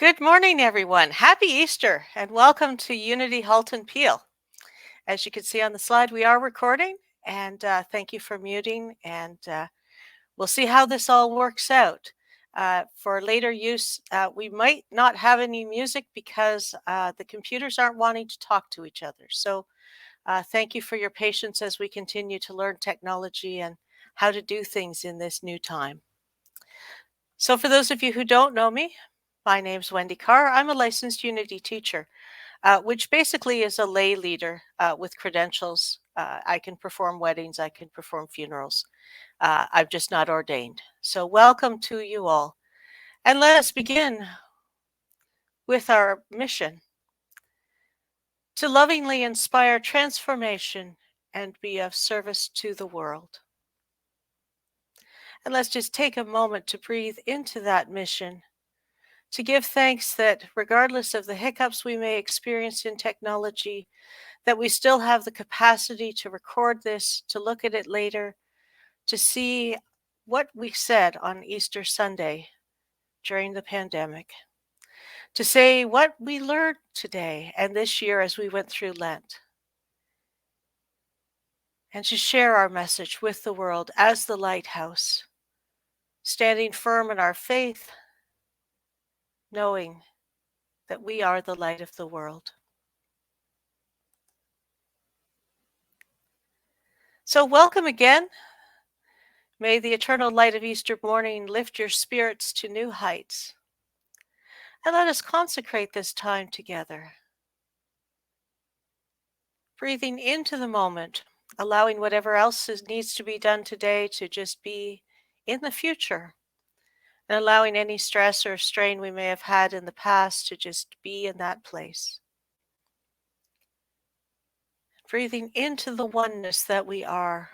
Good morning, everyone. Happy Easter and welcome to Unity Halton Peel. As you can see on the slide, we are recording and thank you for muting and we'll see how this all works out. For later use, we might not have any music because the computers aren't wanting to talk to each other. So thank you for your patience as we continue to learn technology and how to do things in this new time. So for those of you who don't know me, my name's Wendy Carr. I'm a licensed Unity teacher, which basically is a lay leader with credentials. I can perform weddings, I can perform funerals. I'm just not ordained. So welcome to you all. And let us begin with our mission to lovingly inspire transformation and be of service to the world. And let's just take a moment to breathe into that mission, to give thanks that regardless of the hiccups we may experience in technology, that we still have the capacity to record this, to look at it later, to see what we said on Easter Sunday during the pandemic, to say what we learned today and this year as we went through Lent, and to share our message with the world as the lighthouse, standing firm in our faith, knowing that we are the light of the world. So welcome again. May the eternal light of Easter morning lift your spirits to new heights. And let us consecrate this time together. Breathing into the moment, allowing whatever else needs to be done today to just be in the future, and allowing any stress or strain we may have had in the past to just be in that place. Breathing into the oneness that we are.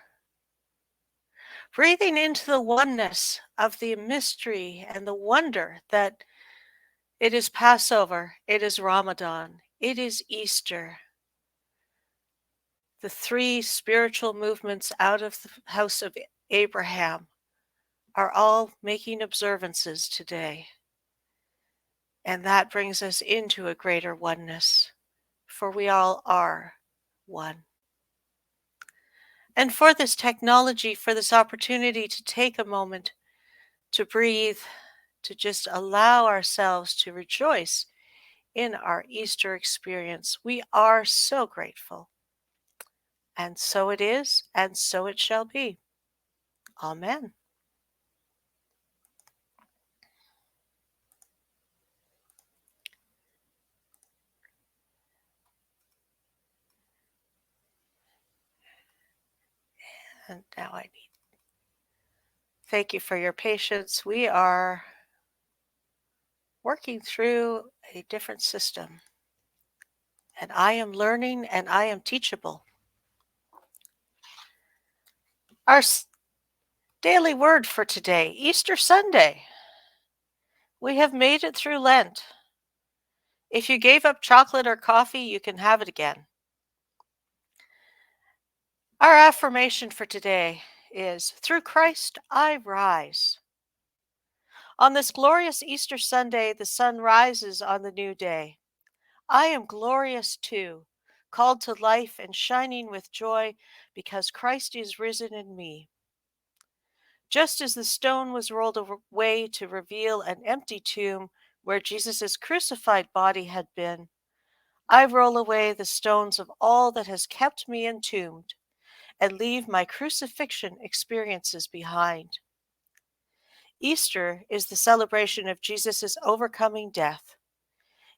Breathing into the oneness of the mystery and the wonder that it is Passover, it is Ramadan, it is Easter. The three spiritual movements out of the house of Abraham are all making observances today. And that brings us into a greater oneness, for we all are one. And for this technology, for this opportunity to take a moment to breathe, to just allow ourselves to rejoice in our Easter experience, we are so grateful. And so it is, and so it shall be. Amen. And now I need. Thank you for your patience. We are working through a different system. And I am learning and I am teachable. Our daily word for today, Easter Sunday. We have made it through Lent. If you gave up chocolate or coffee, you can have it again. Our affirmation for today is, through Christ I rise. On this glorious Easter Sunday, the sun rises on the new day. I am glorious too, called to life and shining with joy because Christ is risen in me. Just as the stone was rolled away to reveal an empty tomb where Jesus' crucified body had been, I roll away the stones of all that has kept me entombed and leave my crucifixion experiences behind. Easter is the celebration of Jesus' overcoming death.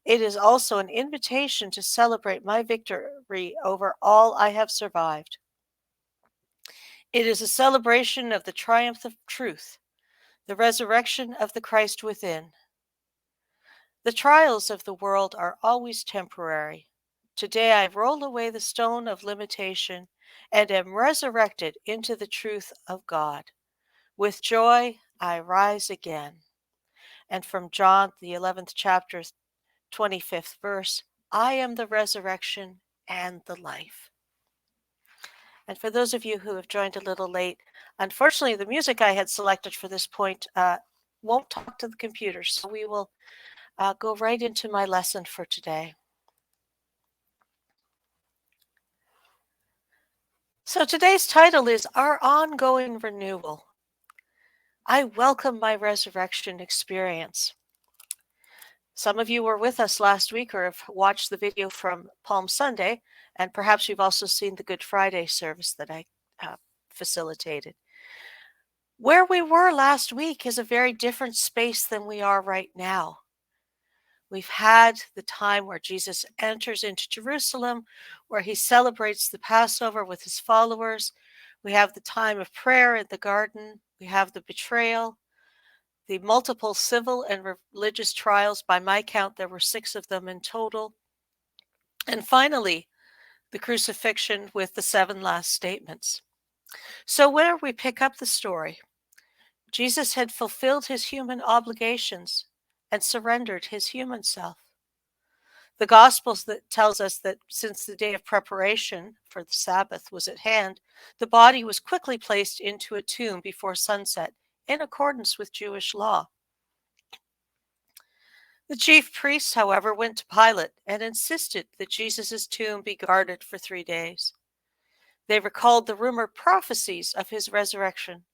It is also an invitation to celebrate my victory over all I have survived. It is a celebration of the triumph of truth, the resurrection of the Christ within. The trials of the world are always temporary. Today I roll away the stone of limitation and am resurrected into the truth of God. With joy I rise again. And from John, the 11th chapter, 25th verse, I am the resurrection and the life. And for those of you who have joined a little late, unfortunately, the music I had selected for this point won't talk to the computer, so we will I'll go right into my lesson for today. So today's title is Our Ongoing Renewal. I welcome my resurrection experience. Some of you were with us last week or have watched the video from Palm Sunday, and perhaps you've also seen the Good Friday service that I facilitated. Where we were last week is a very different space than we are right now. We've had the time where Jesus enters into Jerusalem, where he celebrates the Passover with his followers. We have the time of prayer in the garden. We have the betrayal, the multiple civil and religious trials. By my count, there were 6 of them in total. And finally, the crucifixion with the 7 last statements. So where we pick up the story, Jesus had fulfilled his human obligations and surrendered his human self. The Gospels that tells us that since the day of preparation for the Sabbath was at hand, the body was quickly placed into a tomb before sunset in accordance with Jewish law. The chief priests, however, went to Pilate and insisted that Jesus' tomb be guarded for 3 days. They recalled the rumored prophecies of his resurrection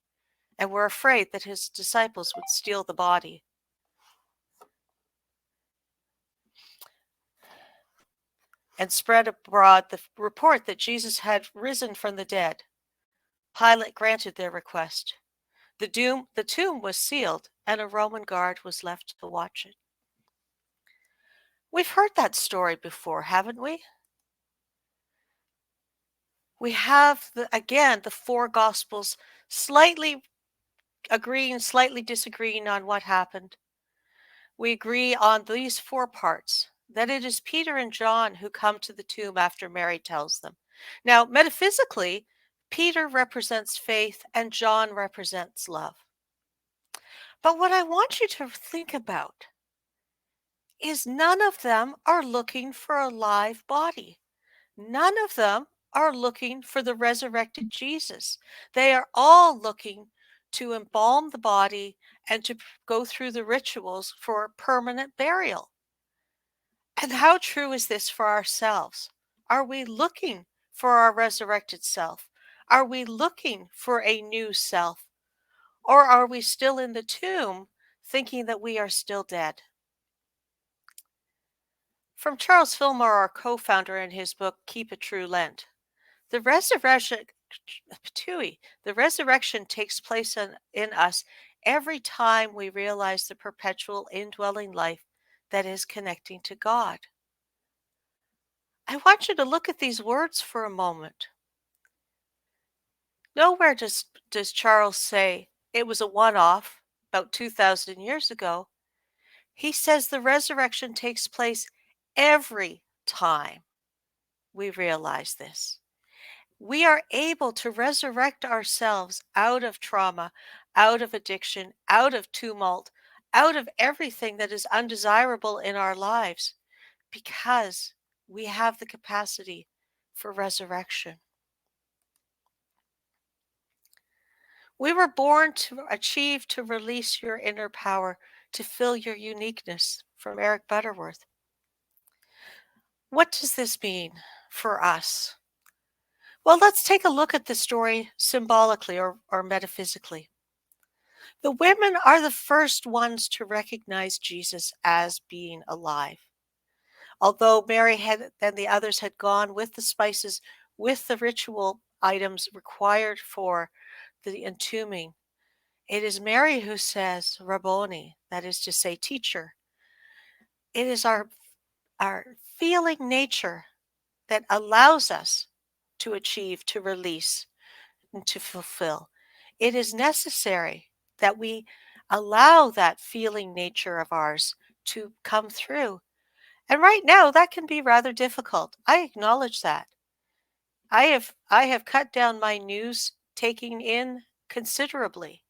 and were afraid that his disciples would steal the body. And spread abroad the report that Jesus had risen from the dead. Pilate granted their request. The tomb was sealed, and a Roman guard was left to watch it. We've heard that story before, haven't we? We have, again, the 4 Gospels slightly agreeing, slightly disagreeing on what happened. We agree on these 4 parts, that it is Peter and John who come to the tomb after Mary tells them. Now, metaphysically, Peter represents faith and John represents love. But what I want you to think about is none of them are looking for a live body. None of them are looking for the resurrected Jesus. They are all looking to embalm the body and to go through the rituals for permanent burial. And how true is this for ourselves? Are we looking for our resurrected self? Are we looking for a new self? Or are we still in the tomb thinking that we are still dead? From Charles Fillmore, our co-founder, in his book, Keep a True Lent, the resurrection, the resurrection takes place in us every time we realize the perpetual indwelling life that is connecting to God. I want you to look at these words for a moment. Nowhere does Charles say it was a one-off about 2,000 years ago. He says the resurrection takes place every time we realize this. We are able to resurrect ourselves out of trauma, out of addiction, out of tumult, out of everything that is undesirable in our lives because we have the capacity for resurrection. We were born to achieve, to release your inner power, to fill your uniqueness, from Eric Butterworth. What does this mean for us? Well, let's take a look at the story symbolically or metaphysically. The women are the first ones to recognize Jesus as being alive. Although Mary and the others had gone with the spices, with the ritual items required for the entombing, it is Mary who says, Rabboni, that is to say, teacher. It is our feeling nature that allows us to achieve, to release, and to fulfill. It is necessary that we allow that feeling nature of ours to come through. And right now, that can be rather difficult. I acknowledge that. I have cut down my news taking in considerably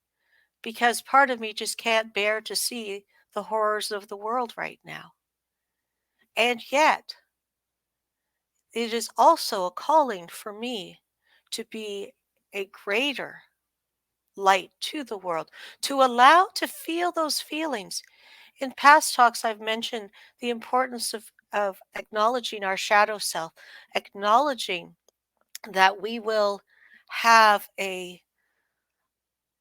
because part of me just can't bear to see the horrors of the world right now. And yet, it is also a calling for me to be a greater light to the world, to allow to feel those feelings. In past talks, I've mentioned the importance of acknowledging our shadow self, acknowledging that we will have a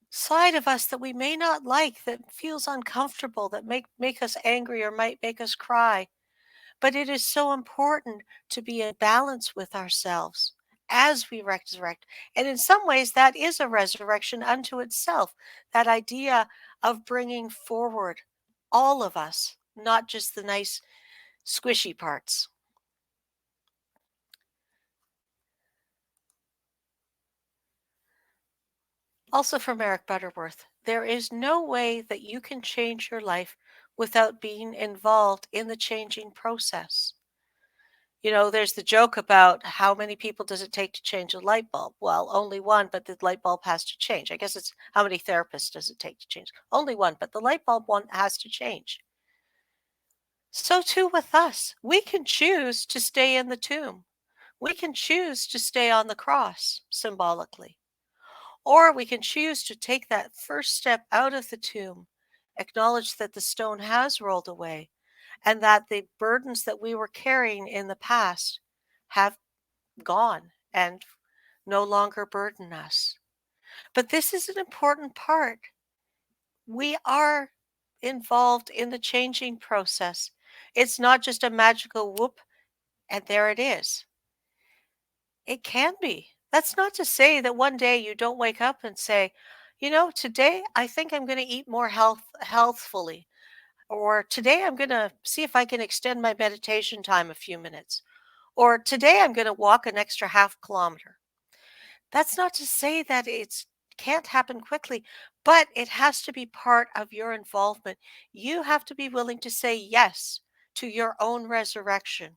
side of us that we may not like, that feels uncomfortable, that make us angry or might make us cry. But it is so important to be in balance with ourselves as we resurrect. And in some ways, that is a resurrection unto itself. That idea of bringing forward all of us, not just the nice, squishy parts. Also, from Eric Butterworth, there is no way that you can change your life without being involved in the changing process. You know, there's the joke about how many people does it take to change a light bulb? Well, only one, but the light bulb has to change. I guess it's how many therapists does it take to change? Only one, but the light bulb one has to change. So too with us. We can choose to stay in the tomb. We can choose to stay on the cross symbolically, or we can choose to take that first step out of the tomb, acknowledge that the stone has rolled away, and that the burdens that we were carrying in the past have gone and no longer burden us. But this is an important part. We are involved in the changing process. It's not just a magical whoop and there it is. It can be. That's not to say that one day you don't wake up and say, you know, today I think I'm going to eat more healthfully, or today I'm going to see if I can extend my meditation time a few minutes, or today I'm going to walk an extra half kilometer. That's not to say that it can't happen quickly, but it has to be part of your involvement. You have to be willing to say yes to your own resurrection.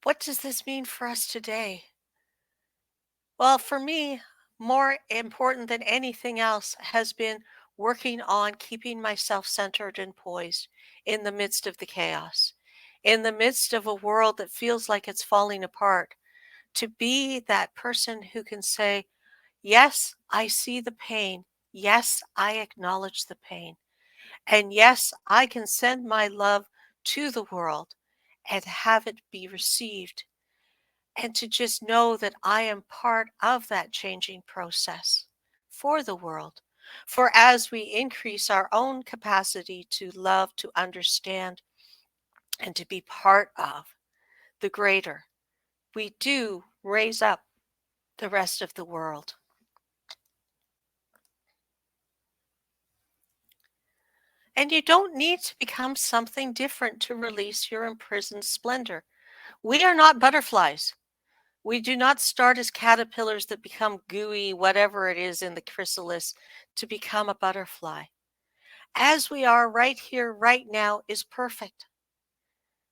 What does this mean for us today? Well, for me, more important than anything else has been working on keeping myself centered and poised in the midst of the chaos, in the midst of a world that feels like it's falling apart, to be that person who can say, yes, I see the pain. Yes, I acknowledge the pain. And yes, I can send my love to the world and have it be received. And to just know that I am part of that changing process for the world. For as we increase our own capacity to love, to understand, and to be part of the greater, we do raise up the rest of the world. And you don't need to become something different to release your imprisoned splendor. We are not butterflies. We do not start as caterpillars that become gooey, whatever it is in the chrysalis, to become a butterfly. As we are right here, right now, is perfect.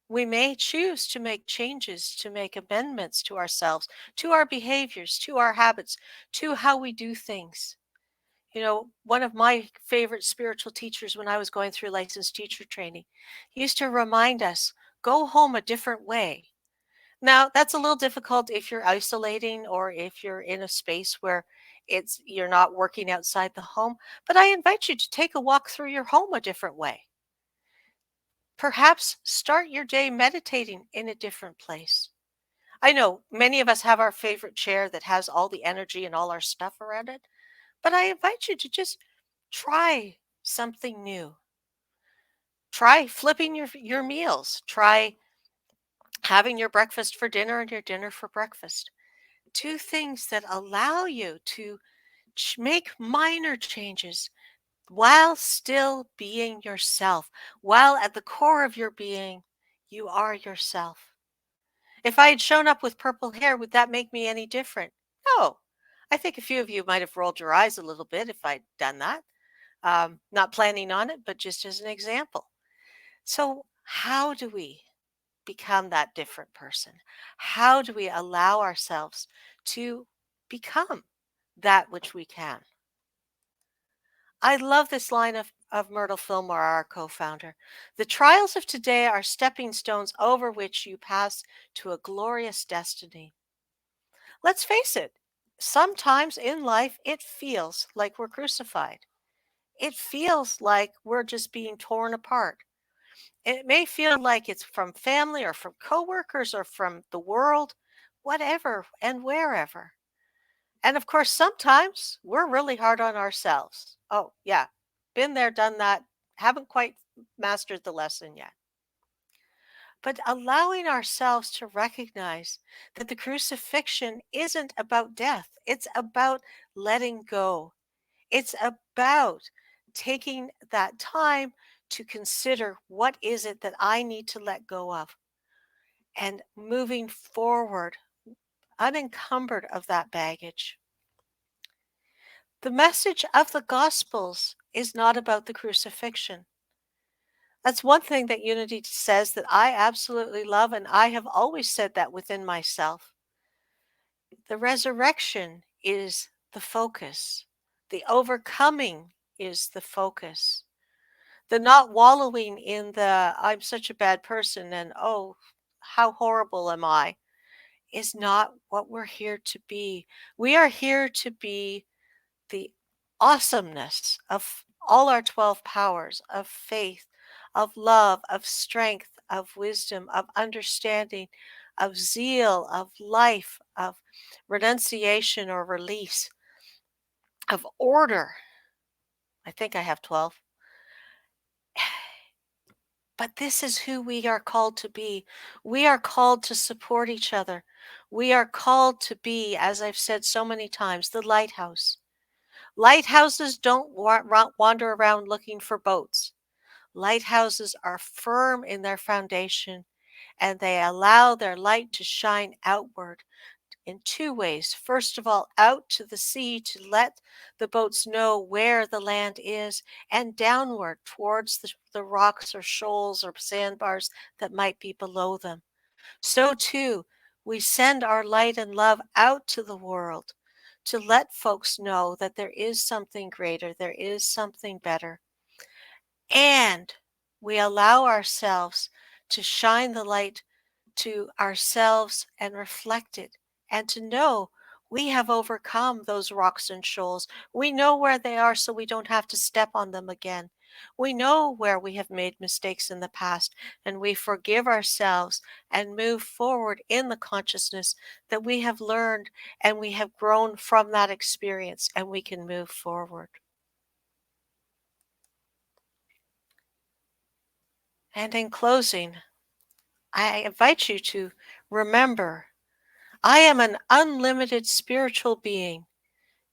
We may choose to make changes, to make amendments to ourselves, to our behaviors, to our habits, to how we do things. You know, one of my favorite spiritual teachers when I was going through licensed teacher training used to remind us, go home a different way. Now, that's a little difficult if you're isolating or if you're in a space where you're not working outside the home, but I invite you to take a walk through your home a different way. Perhaps start your day meditating in a different place. I know many of us have our favorite chair that has all the energy and all our stuff around it, but I invite you to just try something new. Try flipping your meals. Try having your breakfast for dinner and your dinner for breakfast. Do things that allow you to make minor changes while still being yourself, while at the core of your being, you are yourself. If I had shown up with purple hair, would that make me any different? No. I think a few of you might have rolled your eyes a little bit if I'd done that. Not planning on it, but just as an example. So, how do we become that different person? How do we allow ourselves to become that which we can? I love this line of Myrtle Fillmore, our co founder. The trials of today are stepping stones over which you pass to a glorious destiny. Let's face it, sometimes in life it feels like we're crucified. it feels like we're just being torn apart. It may feel like it's from family or from coworkers or from the world, whatever and wherever. And of course, sometimes we're really hard on ourselves. Oh, yeah, been there, done that, haven't quite mastered the lesson yet. But allowing ourselves to recognize that the crucifixion isn't about death, it's about letting go. It's about taking that time to consider what is it that I need to let go of and moving forward unencumbered of that baggage. The message of the Gospels is not about the crucifixion. That's one thing that Unity says that I absolutely love, and I have always said that within myself. The resurrection is the focus. The overcoming is the focus. The not wallowing in the I'm such a bad person and oh, how horrible am I is not what we're here to be. We are here to be the awesomeness of all our 12 powers of faith, of love, of strength, of wisdom, of understanding, of zeal, of life, of renunciation or release, of order. I think I have 12. But this is who we are called to be. We are called to support each other. We are called to be, as I've said so many times, the lighthouse. Lighthouses don't wander around looking for boats. Lighthouses are firm in their foundation and they allow their light to shine outward in two ways. First of all, out to the sea to let the boats know where the land is, and downward towards the rocks or shoals or sandbars that might be below them. So too, we send our light and love out to the world to let folks know that there is something greater, there is something better. And we allow ourselves to shine the light to ourselves and reflect it, and to know we have overcome those rocks and shoals. We know where they are so we don't have to step on them again. We know where we have made mistakes in the past, and we forgive ourselves and move forward in the consciousness that we have learned and we have grown from that experience, and we can move forward. And in closing, I invite you to remember I am an unlimited spiritual being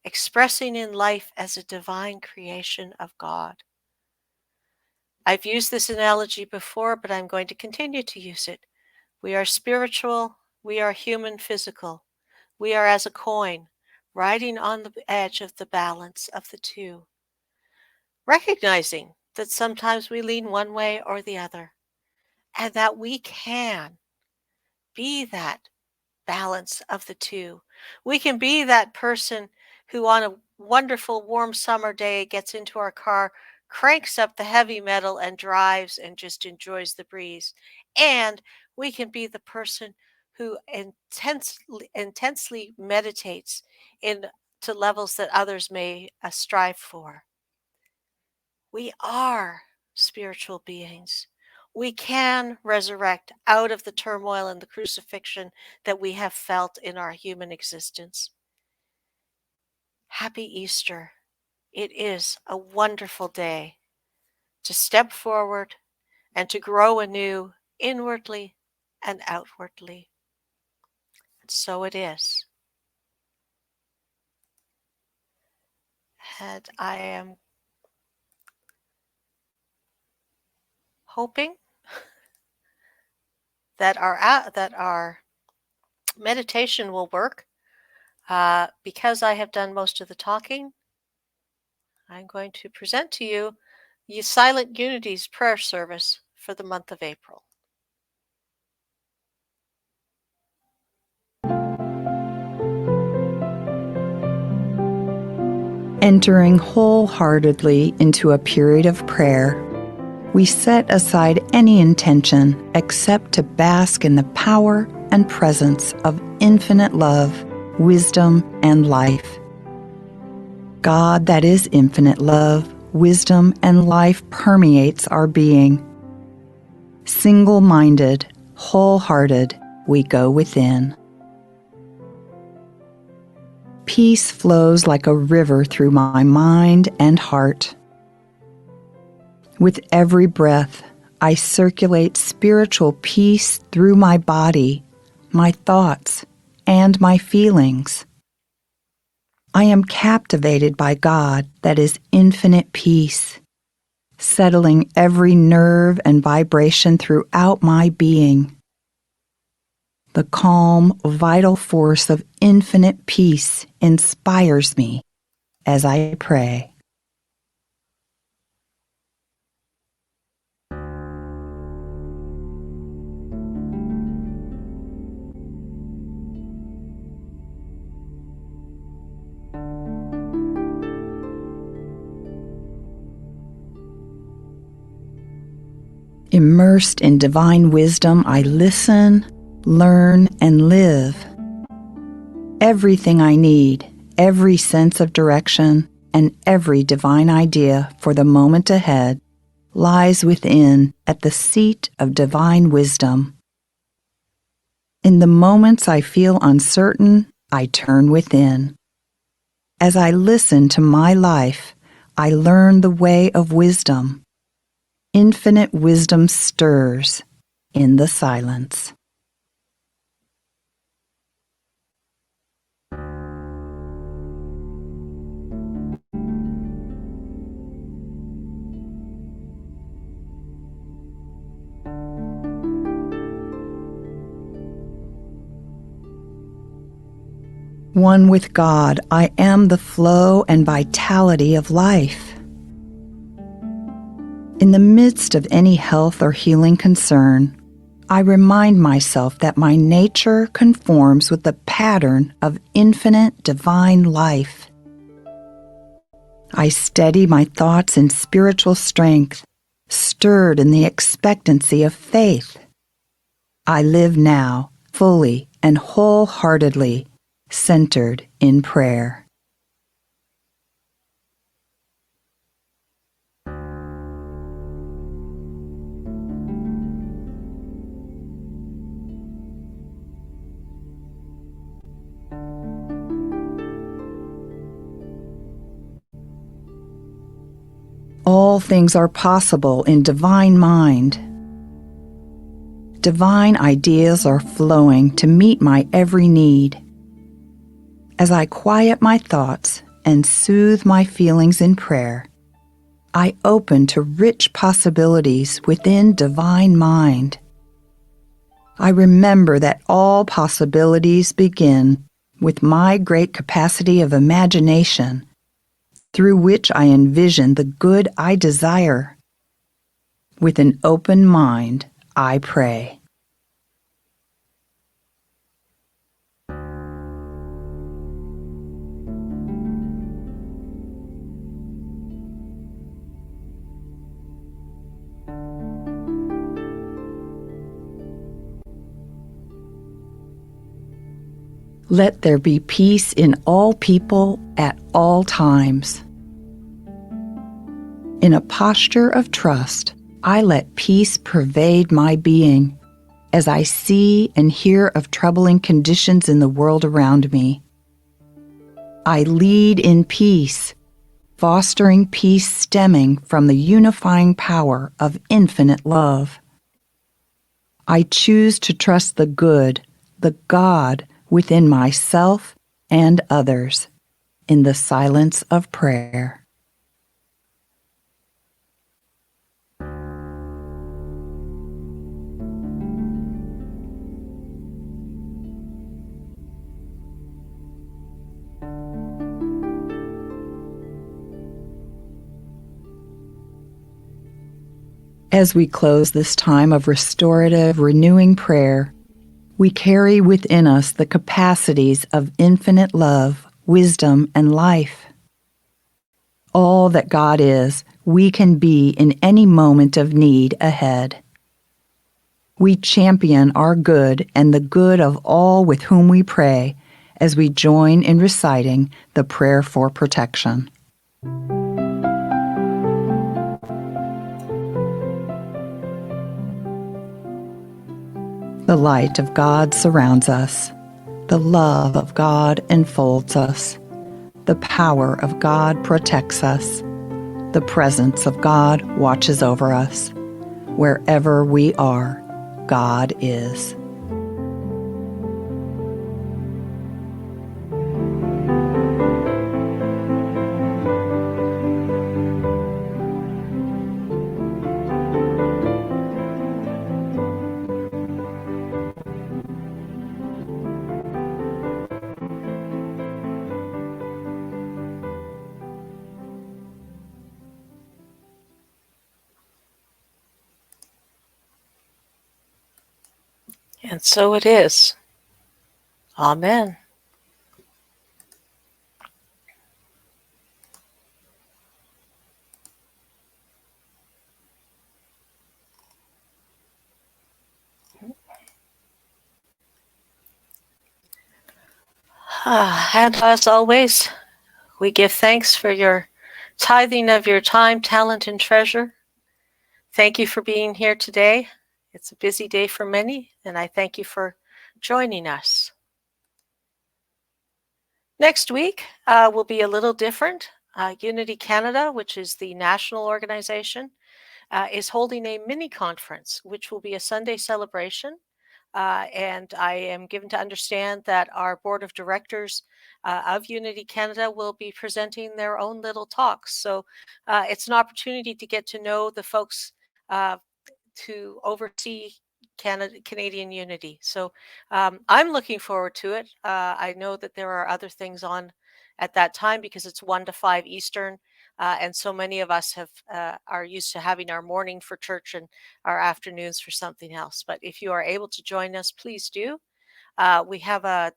expressing in life as a divine creation of God. I've used this analogy before, but I'm going to continue to use it. We are spiritual, we are human physical. We are as a coin, riding on the edge of the balance of the two, recognizing that sometimes we lean one way or the other, and that we can be that balance of the two. We can be that person who on a wonderful warm summer day gets into our car, cranks up the heavy metal and drives and just enjoys the breeze. And we can be the person who intensely meditates in to levels that others may strive for. We are spiritual beings. We can resurrect out of the turmoil and the crucifixion that we have felt in our human existence. Happy Easter. It is a wonderful day to step forward and to grow anew inwardly and outwardly. And so it is. And I am hoping that our meditation will work. Because I have done most of the talking, I'm going to present to you Silent Unity's prayer service for the month of April. Entering wholeheartedly into a period of prayer, we set aside any intention except to bask in the power and presence of infinite love, wisdom, and life. God, that is infinite love, wisdom, and life permeates our being. Single-minded, wholehearted, we go within. Peace flows like a river through my mind and heart. With every breath, I circulate spiritual peace through my body, my thoughts, and my feelings. I am captivated by God that is infinite peace, settling every nerve and vibration throughout my being. The calm, vital force of infinite peace inspires me as I pray. Immersed in divine wisdom, I listen, learn, and live. Everything I need, every sense of direction, and every divine idea for the moment ahead lies within at the seat of divine wisdom. In the moments I feel uncertain, I turn within. As I listen to my life, I learn the way of wisdom. Infinite wisdom stirs in the silence. One with God, I am the flow and vitality of life. In the midst of any health or healing concern, I remind myself that my nature conforms with the pattern of infinite divine life. I steady my thoughts in spiritual strength, stirred in the expectancy of faith. I live now, fully and wholeheartedly, centered in prayer. All things are possible in divine mind. Divine ideas are flowing to meet my every need. As I quiet my thoughts and soothe my feelings in prayer, I open to rich possibilities within divine mind. I remember that all possibilities begin with my great capacity of imagination, through which I envision the good I desire. With an open mind, I pray. Let there be peace in all people at all times. In a posture of trust, I let peace pervade my being as I see and hear of troubling conditions in the world around me. I lead in peace, fostering peace stemming from the unifying power of infinite love. I choose to trust the good, the God within myself and others, in the silence of prayer. As we close this time of restorative, renewing prayer, we carry within us the capacities of infinite love, wisdom, and life. All that God is, we can be in any moment of need ahead. We champion our good and the good of all with whom we pray as we join in reciting the prayer for protection. The light of God surrounds us. The love of God enfolds us. The power of God protects us. The presence of God watches over us. Wherever we are, God is. And so it is. Amen. And as always, we give thanks for your tithing of your time, talent, and treasure. Thank you for being here today. It's a busy day for many, and I thank you for joining us. Next week will be a little different. Unity Canada, which is the national organization, is holding a mini conference, which will be a Sunday celebration. And I am given to understand that our board of directors of Unity Canada will be presenting their own little talks. So it's an opportunity to get to know the folks uh, to oversee Canadian unity. So I'm looking forward to it. I know that there are other things on at that time because it's 1 to 5 Eastern. And so many of us are used to having our morning for church and our afternoons for something else. But if you are able to join us, please do. We have a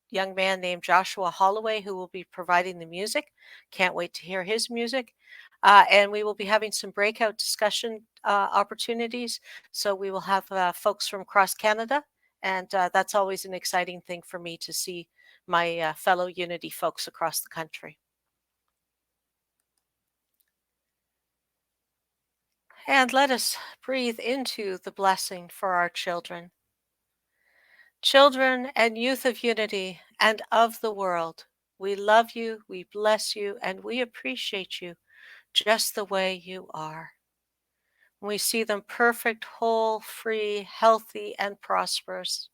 young man named Joshua Holloway who will be providing the music. Can't wait to hear his music. And we will be having some breakout discussion opportunities. So we will have folks from across Canada. And that's always an exciting thing for me to see my fellow Unity folks across the country. And let us breathe into the blessing for our children. Children and youth of Unity and of the world, we love you, we bless you, and we appreciate you just the way you are. We see them perfect, whole, free, healthy, and prosperous,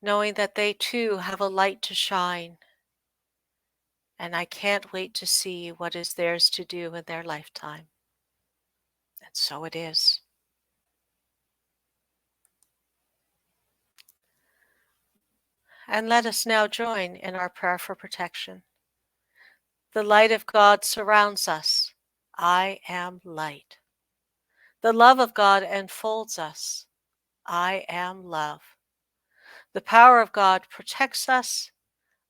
knowing that they too have a light to shine. And I can't wait to see what is theirs to do in their lifetime. And so it is. And let us now join in our prayer for protection. The light of God surrounds us. I am light. The love of God enfolds us. I am love. The power of God protects us.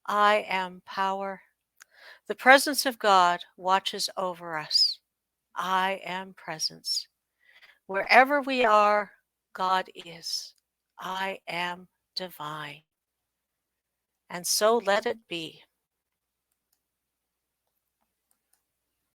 I am power. The presence of God watches over us. I am presence. Wherever we are, God is. I am divine. And so let it be.